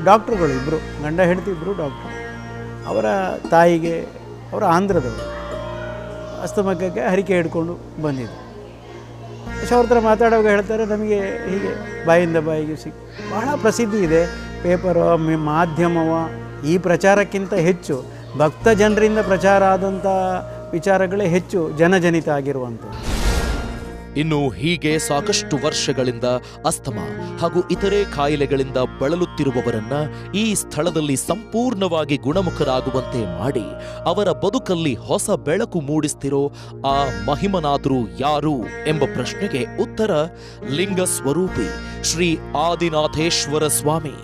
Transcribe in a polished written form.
ಡಾಕ್ಟ್ರುಗಳು ಇಬ್ಬರು, ಗಂಡ ಹೆಂಡತಿ ಇಬ್ಬರು ಡಾಕ್ಟ್ರು. ಅವರ ತಾಯಿಗೆ, ಅವರ ಆಂಧ್ರದವರು, ಅಸ್ತಮಕ್ಕೆ ಹರಿಕೆ ಹಿಡ್ಕೊಂಡು ಬಂದಿದ್ದು. ಅವ್ರ ಹತ್ರ ಮಾತಾಡುವಾಗ ಹೇಳ್ತಾರೆ, ನಮಗೆ ಹೀಗೆ ಬಾಯಿಂದ ಬಾಯಿಗೆ ಬಹಳ ಪ್ರಸಿದ್ಧಿ ಇದೆ, ಪೇಪರು, ಮಾಧ್ಯಮವ, ಈ ಪ್ರಚಾರಕ್ಕಿಂತ ಹೆಚ್ಚು ಭಕ್ತ ಜನರಿಂದ ಪ್ರಚಾರ ಆದಂಥ ವಿಚಾರಗಳೇ ಹೆಚ್ಚು ಜನಜನಿತ ಆಗಿರುವಂಥದ್ದು. ಇನ್ನು ಹೀಗೆ ಸಾಕಷ್ಟು ವರ್ಷಗಳಿಂದ ಅಸ್ತಮ ಹಾಗೂ ಇತರೆ ಕಾಯಿಲೆಗಳಿಂದ ಬಳಲುತ್ತಿರುವವರನ್ನ ಈ ಸ್ಥಳದಲ್ಲಿ ಸಂಪೂರ್ಣವಾಗಿ ಗುಣಮುಖರಾಗುವಂತೆ ಮಾಡಿ ಅವರ ಬದುಕಲ್ಲಿ ಹೊಸ ಬೆಳಕು ಮೂಡಿಸ್ತಿರೋ ಆ ಮಹಿಮನಾದ್ರು ಯಾರು ಎಂಬ ಪ್ರಶ್ನೆಗೆ ಉತ್ತರ ಲಿಂಗ ಸ್ವರೂಪಿ ಶ್ರೀ ಆದಿನಾಥೇಶ್ವರ ಸ್ವಾಮಿ.